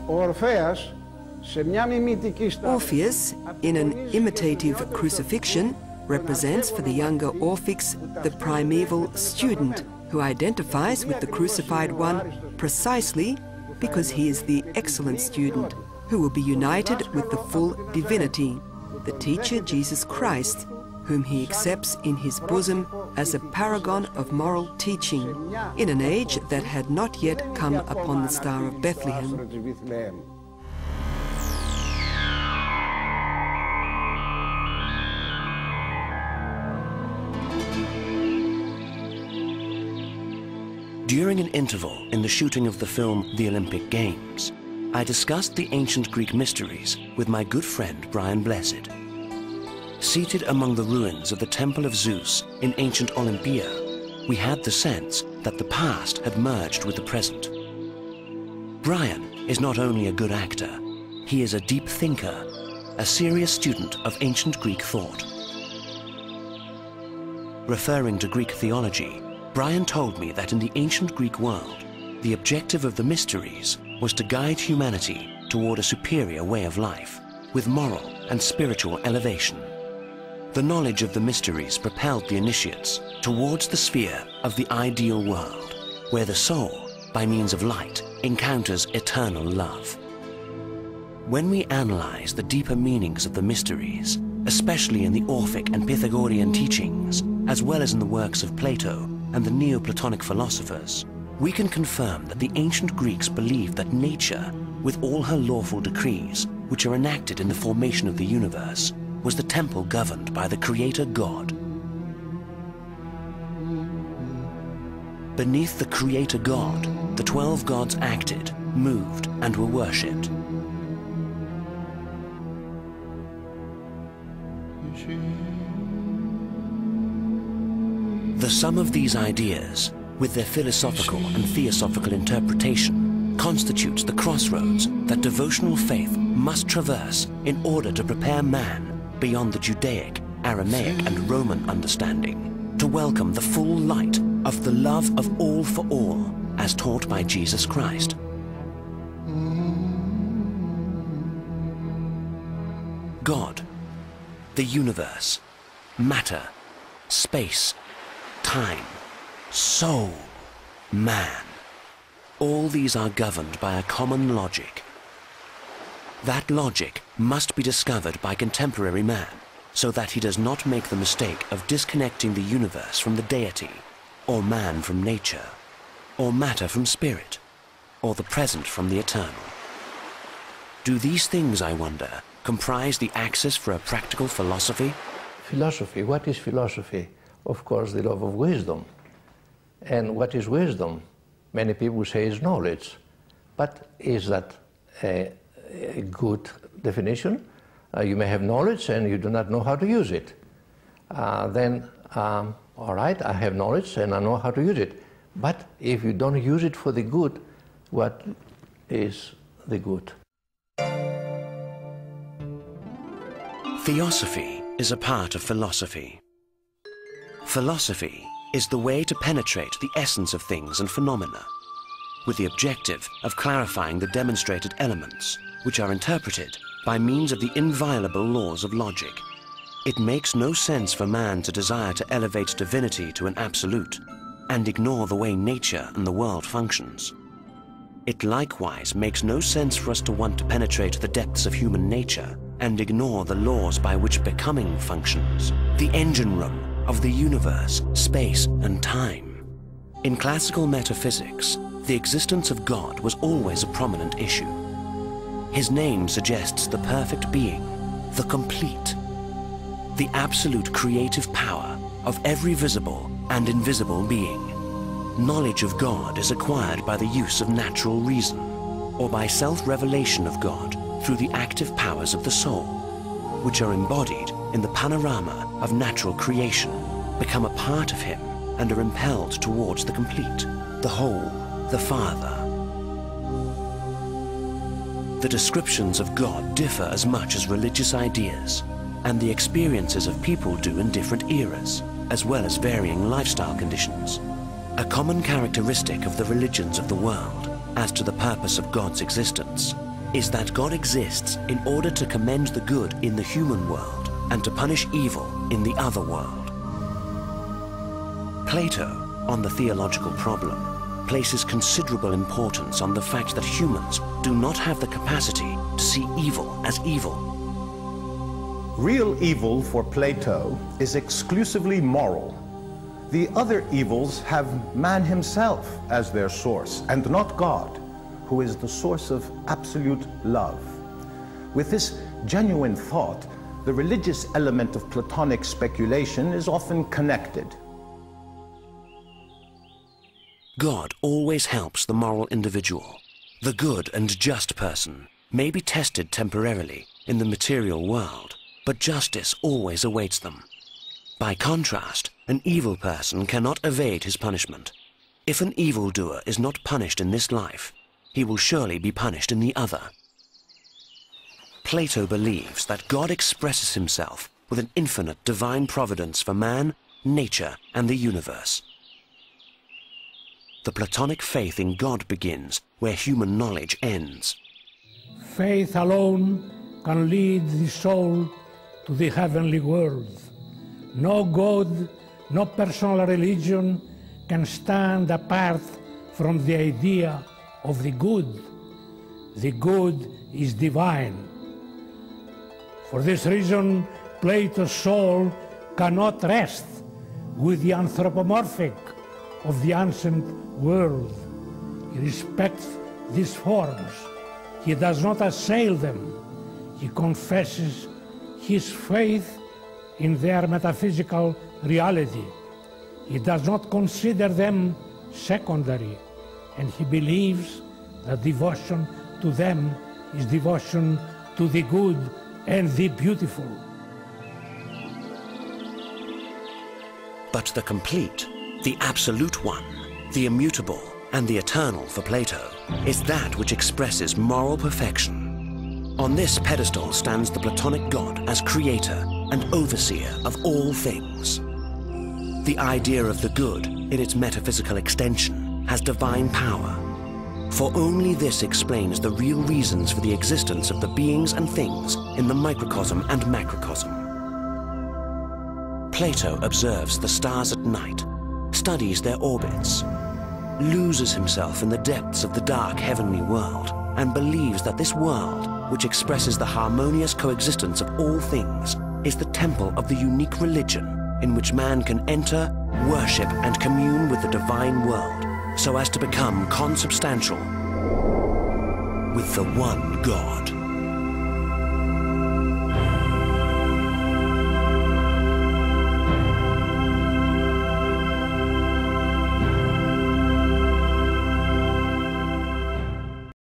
Orpheus, in an imitative crucifixion, represents for the younger Orphics the primeval student who identifies with the crucified one precisely because he is the excellent student who will be united with the full divinity, the teacher Jesus Christ, whom he accepts in his bosom as a paragon of moral teaching in an age that had not yet come upon the Star of Bethlehem. During an interval in the shooting of the film The Olympic Games, I discussed the ancient Greek mysteries with my good friend Brian Blessed. Seated among the ruins of the Temple of Zeus in ancient Olympia, we had the sense that the past had merged with the present. Brian is not only a good actor, he is a deep thinker, a serious student of ancient Greek thought. Referring to Greek theology, Brian told me that in the ancient Greek world, the objective of the mysteries was to guide humanity toward a superior way of life, with moral and spiritual elevation. The knowledge of the mysteries propelled the initiates towards the sphere of the ideal world, where the soul, by means of light, encounters eternal love. When we analyze the deeper meanings of the mysteries, especially in the Orphic and Pythagorean teachings, as well as in the works of Plato and the Neoplatonic philosophers, we can confirm that the ancient Greeks believed that nature, with all her lawful decrees, which are enacted in the formation of the universe, was the temple governed by the Creator God. Beneath the Creator God, the 12 gods acted, moved, and were worshipped. The sum of these ideas, with their philosophical and theosophical interpretation, constitutes the crossroads that devotional faith must traverse in order to prepare man beyond the Judaic, Aramaic, and Roman understanding to welcome the full light of the love of all for all as taught by Jesus Christ. God, the universe, matter, space, time, soul, man. All these are governed by a common logic. That logic must be discovered by contemporary man so that he does not make the mistake of disconnecting the universe from the deity, or man from nature, or matter from spirit, or the present from the eternal. Do these things, I wonder, comprise the axis for a practical philosophy? Philosophy, what is philosophy? Of course, the love of wisdom. And what is wisdom? Many people say is knowledge. But is that a good definition? You may have knowledge and you do not know how to use it. All right, I have knowledge and I know how to use it. But if you don't use it for the good, what is the good? Theosophy is a part of philosophy. Philosophy is the way to penetrate the essence of things and phenomena, with the objective of clarifying the demonstrated elements, which are interpreted by means of the inviolable laws of logic. It makes no sense for man to desire to elevate divinity to an absolute and ignore the way nature and the world functions. It likewise makes no sense for us to want to penetrate the depths of human nature and ignore the laws by which becoming functions, the engine room of the universe, space, and time. In classical metaphysics, the existence of God was always a prominent issue. His name suggests the perfect being, the complete, the absolute creative power of every visible and invisible being. Knowledge of God is acquired by the use of natural reason, or by self-revelation of God through the active powers of the soul, which are embodied in the panorama of natural creation, become a part of him, and are impelled towards the complete, the whole, the Father. The descriptions of God differ as much as religious ideas, and the experiences of people do in different eras, as well as varying lifestyle conditions. A common characteristic of the religions of the world, as to the purpose of God's existence, is that God exists in order to commend the good in the human world and to punish evil in the other world. Plato, on the theological problem, places considerable importance on the fact that humans do not have the capacity to see evil as evil. Real evil for Plato is exclusively moral. The other evils have man himself as their source, and not God, who is the source of absolute love. With this genuine thought, the religious element of Platonic speculation is often connected. God always helps the moral individual. The good and just person may be tested temporarily in the material world, but justice always awaits them. By contrast, an evil person cannot evade his punishment. If an evildoer is not punished in this life, he will surely be punished in the other. Plato believes that God expresses himself with an infinite divine providence for man, nature, and the universe. The Platonic faith in God begins where human knowledge ends. Faith alone can lead the soul to the heavenly world. No God, no personal religion can stand apart from the idea of the good. The good is divine. For this reason, Plato's soul cannot rest with the anthropomorphic of the ancient world. He respects these forms. He does not assail them. He confesses his faith in their metaphysical reality. He does not consider them secondary, and he believes that devotion to them is devotion to the good and the beautiful. But the complete, the absolute one, the immutable and the eternal for Plato, is that which expresses moral perfection. On this pedestal stands the Platonic God as creator and overseer of all things. The idea of the good, in its metaphysical extension, has divine power. For only this explains the real reasons for the existence of the beings and things in the microcosm and macrocosm. Plato observes the stars at night, studies their orbits, loses himself in the depths of the dark heavenly world, and believes that this world, which expresses the harmonious coexistence of all things, is the temple of the unique religion in which man can enter, worship, and commune with the divine world, so as to become consubstantial with the one God.